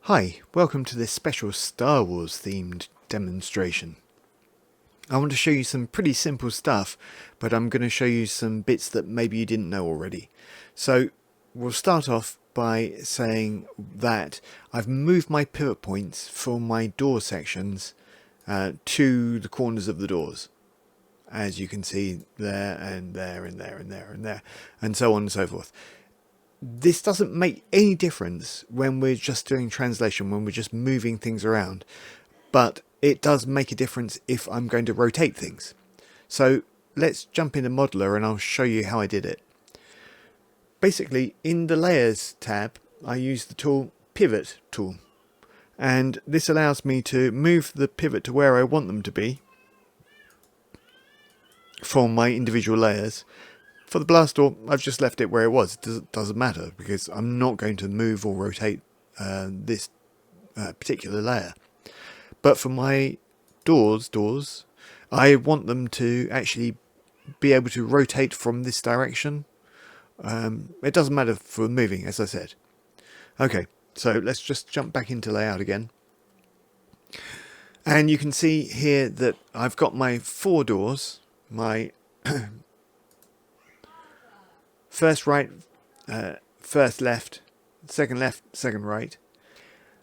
Hi, welcome to this special Star Wars themed demonstration. I want to show you some pretty simple stuff, but I'm going to show you some bits that maybe you didn't know already. So we'll start off by saying that I've moved my pivot points for my door sections to the corners of the doors. As you can see there and there and there and there and there, and so on and so forth. This doesn't make any difference when we're just doing translation, when we're just moving things around, but it does make a difference if I'm going to rotate things. So let's jump into Modeler and I'll show you how I did it. Basically, in the Layers tab, I use the tool Pivot tool, and this allows me to move the pivot to where I want them to be for my individual layers. For the blast door, I've just left it where it was. It doesn't matter because I'm not going to move or rotate this particular layer. But for my doors, I want them to actually be able to rotate from this direction. It doesn't matter for moving, as I said. Okay, so let's just jump back into layout again. And you can see here that I've got my 4 doors, my first right, first left, second right,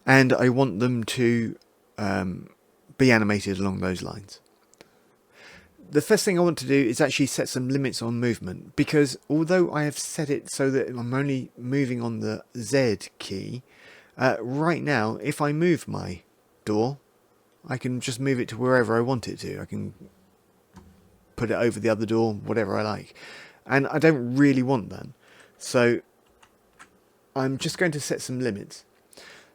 and I want them to be animated along those lines. The first thing I want to do is actually set some limits on movement, because although I have set it so that I'm only moving on the Z key, right now if I move my door, I can just move it to wherever I want it to. I can put it over the other door, whatever I like. And I don't really want that. So I'm just going to set some limits.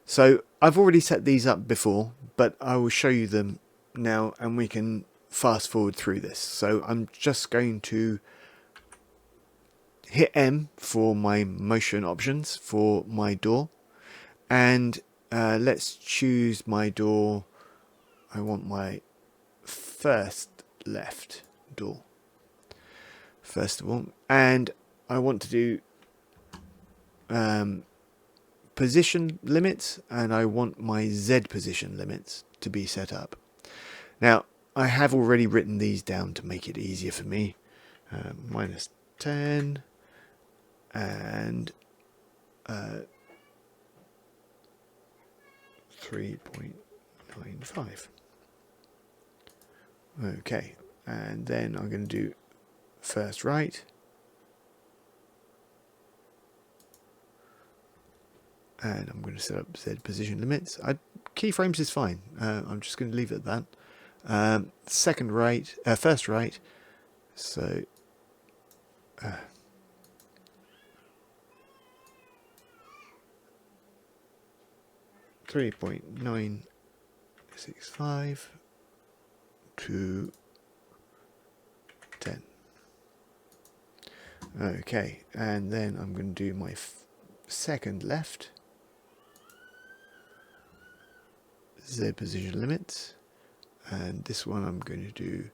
So I've already set these up before, but I will show you them now and we can fast forward through this. So I'm just going to hit M for my motion options for my door. And let's choose my door. I want my first left door. First of all, and I want to do position limits, and I want my Z position limits to be set up. Now I have already written these down to make it easier for me. -10 and 3.95. Okay, and then I'm going to do first right, and I'm going to set up Z position limits. Keyframes is fine. I'm just going to leave it at that. Second right, first right. So 3.965 to 10. Okay, and then I'm going to do my second left, Z position limits, and this one I'm going to do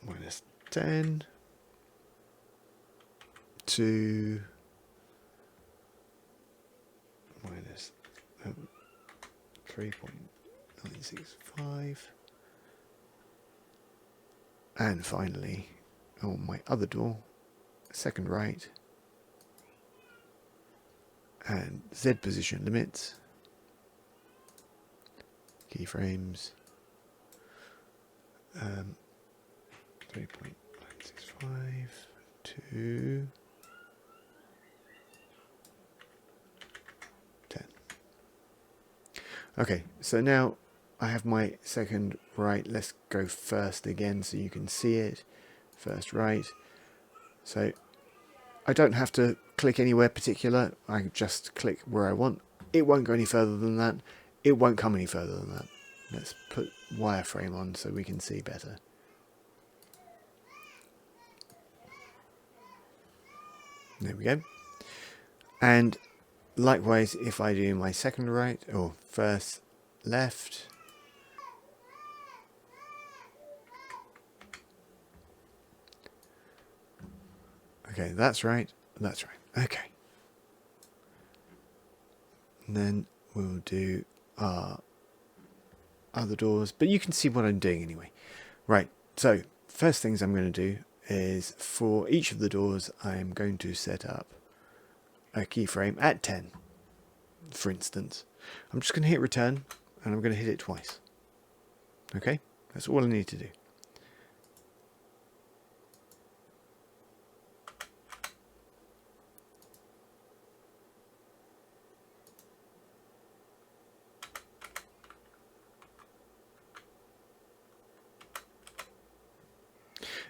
-10 to -3.965, and finally on my other door, second right, and Z position limits, keyframes, 3.965 to 10. Okay, so now I have my second right. Let's go first again so you can see it. First right. So I don't have to click anywhere particular. I just click where I want. It won't go any further than that. It won't come any further than that. Let's put wireframe on so we can see better. There we go. And likewise, if I do my second right or first left, okay, that's right, okay. And then we'll do our other doors, but you can see what I'm doing anyway. Right, so first things I'm going to do is for each of the doors I'm going to set up a keyframe at 10, for instance. I'm just going to hit return and I'm going to hit it twice. Okay, that's all I need to do.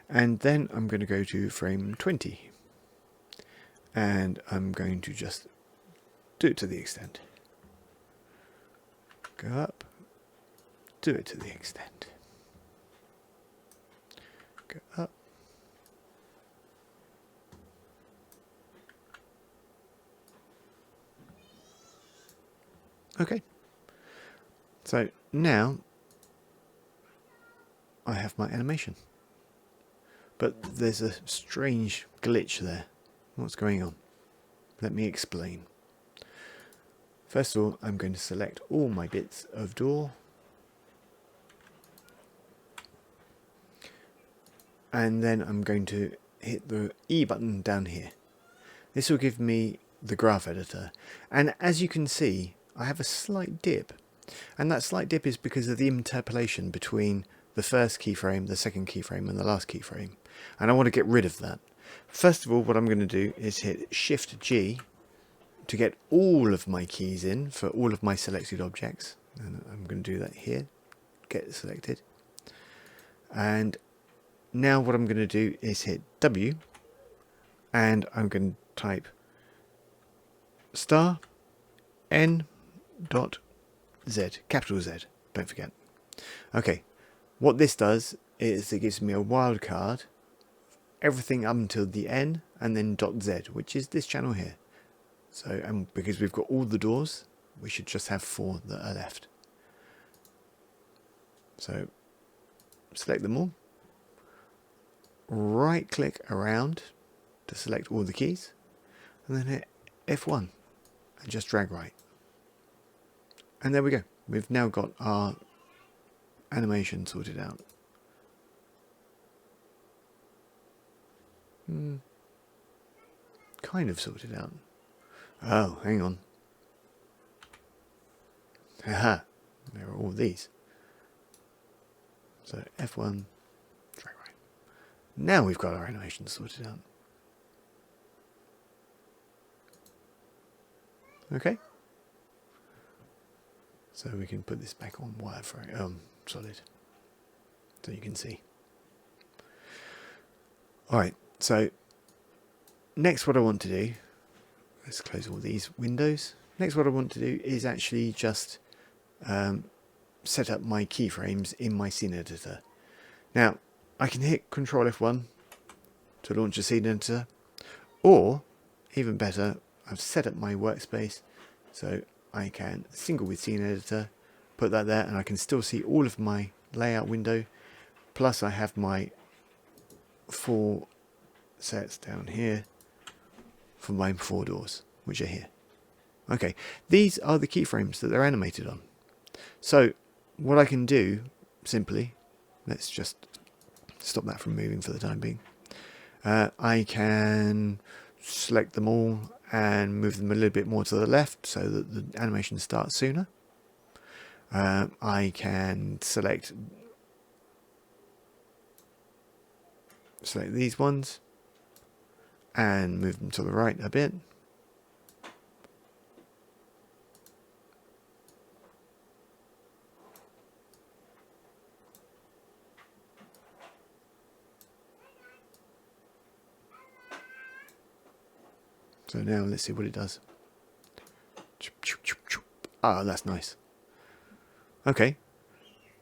And then I'm going to go to frame 20 and I'm going to just do it to the extent. Go up, do it to the extent. Go up. Okay. So now I have my animation. But there's a strange glitch there. What's going on? Let me explain. First of all, I'm going to select all my bits of door. And then I'm going to hit the E button down here. This will give me the graph editor. And as you can see, I have a slight dip. And that slight dip is because of the interpolation between the first keyframe, the second keyframe, and the last keyframe. And I want to get rid of that. First of all, what I'm going to do is hit Shift G to get all of my keys in for all of my selected objects. And I'm going to do that here. Get selected. And now what I'm going to do is hit W. And I'm going to type star N dot Z, capital Z, don't forget. Okay, what this does is it gives me a wildcard, everything up until the N, and then .Z, which is this channel here. So, and because we've got all the doors, we should just have 4 that are left. So, select them all, right click around to select all the keys, and then hit F1 and just drag right. And there we go. We've now got our animation sorted out. Kind of sorted out. Oh, hang on. Haha, there are all these. So F1, drag right. Now we've got our animation sorted out. Okay. So we can put this back on wireframe, solid, so you can see. Alright, so next what I want to do, let's close all these windows. Next what I want to do is actually just set up my keyframes in my scene editor. Now, I can hit Ctrl F1 to launch a scene editor, or, even better, I've set up my workspace, so I can single with scene editor, put that there, and I can still see all of my layout window, plus I have my 4 sets down here for my 4 doors, which are here. Okay, these are the keyframes that they're animated on. So what I can do, simply, let's just stop that from moving for the time being. I can select them all and move them a little bit more to the left so that the animation starts sooner. I can select these ones and move them to the right a bit. So now let's see what it does. Ah, that's nice. Okay,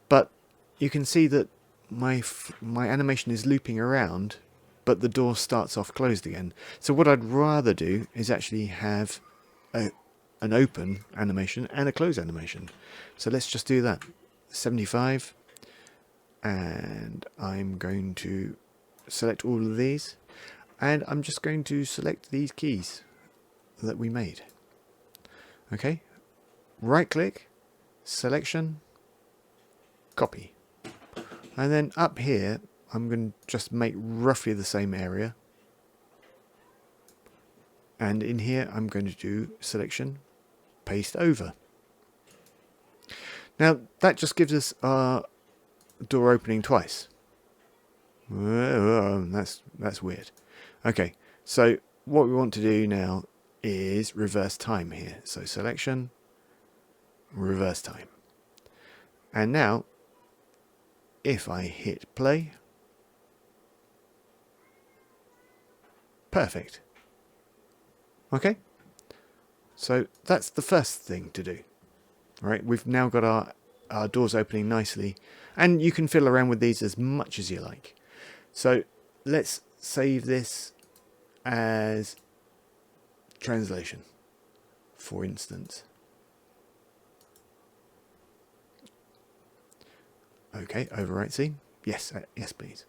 but you can see that my animation is looping around, but the door starts off closed again. So what I'd rather do is actually have an open animation and a close animation. So let's just do that. 75, and I'm going to select all of these. And I'm just going to select these keys that we made. Okay, right click, selection, copy. And then up here, I'm going to just make roughly the same area. And in here, I'm going to do selection, paste over. Now, that just gives us our door opening twice. That's weird. Okay, so what we want to do now is reverse time here. So selection, reverse time. And now, if I hit play, perfect. Okay, so that's the first thing to do. Right, we've now got our doors opening nicely, and you can fiddle around with these as much as you like. So let's save this as translation, for instance. Okay, overwrite scene. Yes, yes, please.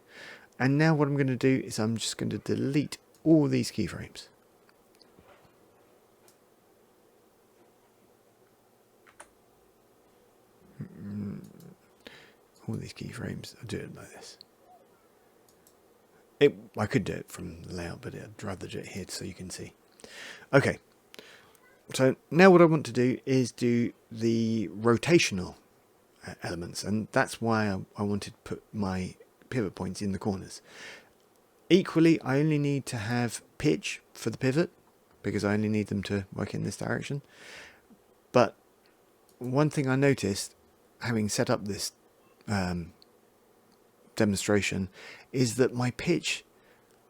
And now what I'm going to do is I'm just going to delete all these keyframes. All these keyframes, I'll do it like this. I could do it from the layout, but I'd rather do it here so you can see. Okay, so now what I want to do is do the rotational elements, and that's why I wanted to put my pivot points in the corners. Equally, I only need to have pitch for the pivot, because I only need them to work in this direction. But one thing I noticed, having set up this demonstration, is that my pitch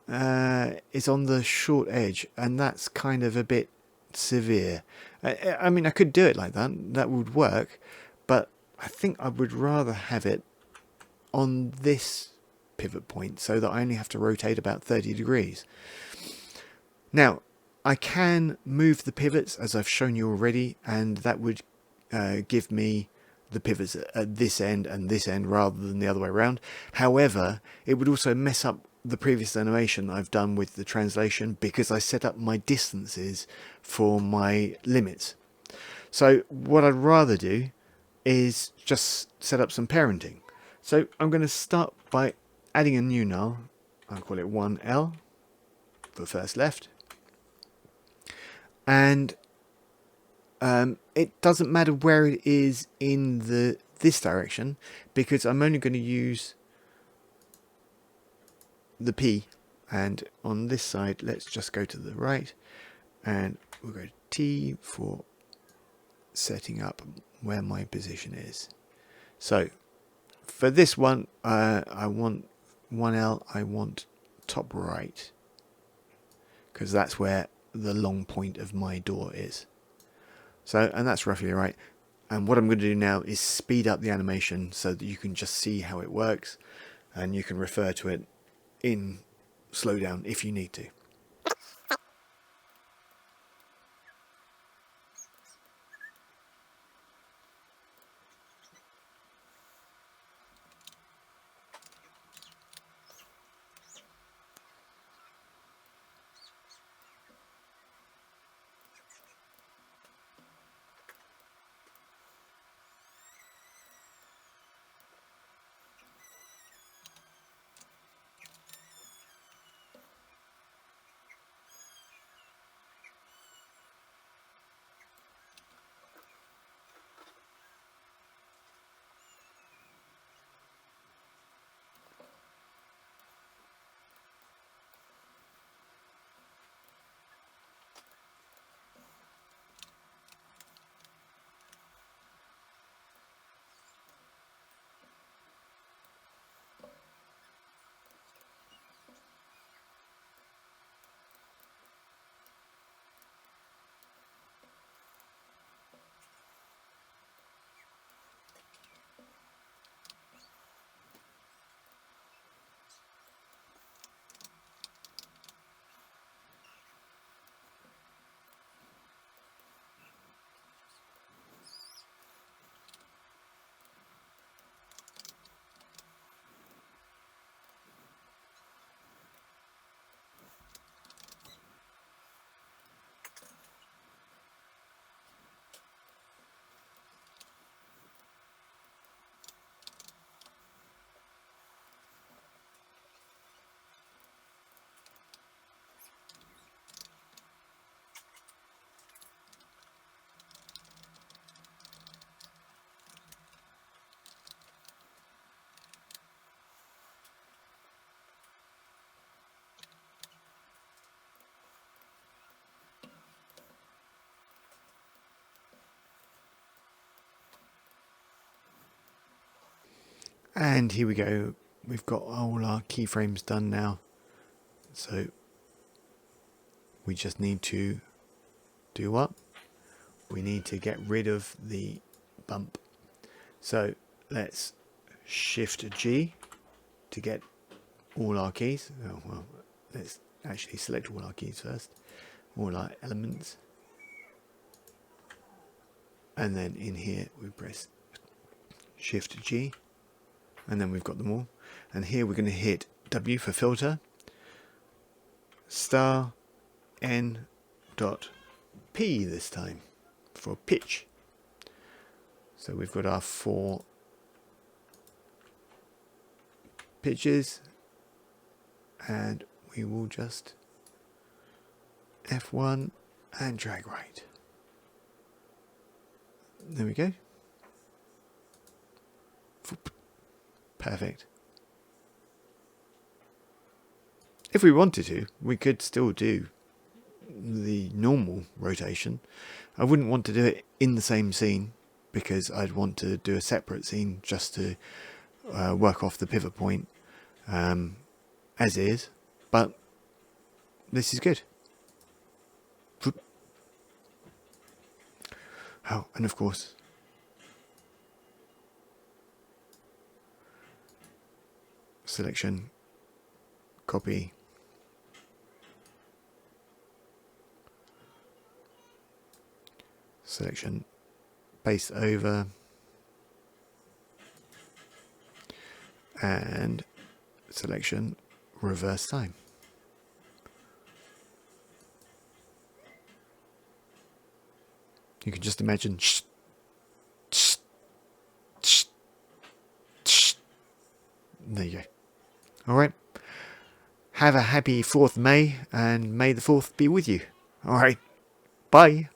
is on the short edge, and that's kind of a bit severe. I mean, I could do it like that would work, but I think I would rather have it on this pivot point so that I only have to rotate about 30 degrees. Now, I can move the pivots as I've shown you already, and that would give me the pivots at this end and this end rather than the other way around. However, it would also mess up the previous animation I've done with the translation, because I set up my distances for my limits. So what I'd rather do is just set up some parenting. So I'm going to start by adding a new null. I'll call it 1L for first left. And it doesn't matter where it is in this direction, because I'm only going to use the P, and on this side let's just go to the right, and we'll go to T for setting up where my position is. So for this one, I want 1L, I want top right, because that's where the long point of my door is. So, and that's roughly right. And what I'm going to do now is speed up the animation so that you can just see how it works, and you can refer to it in slowdown if you need to. And here we go. We've got all our keyframes done now. So we just need to do what? We need to get rid of the bump. So let's Shift G to get all our keys. Oh, well, let's actually select all our keys first. All our elements. And then in here we press Shift G. And then we've got them all. And here we're going to hit W for filter. Star N dot P this time for pitch. So we've got our 4 pitches, and we will just F1 and drag right. There we go. Perfect. If we wanted to, we could still do the normal rotation. I wouldn't want to do it in the same scene because I'd want to do a separate scene just to work off the pivot point as is, but this is good. Oh, and of course selection, copy, selection, paste over, and selection, reverse time. You can just imagine there you go. Alright. Have a happy 4th May, and may the 4th be with you. Alright. Bye.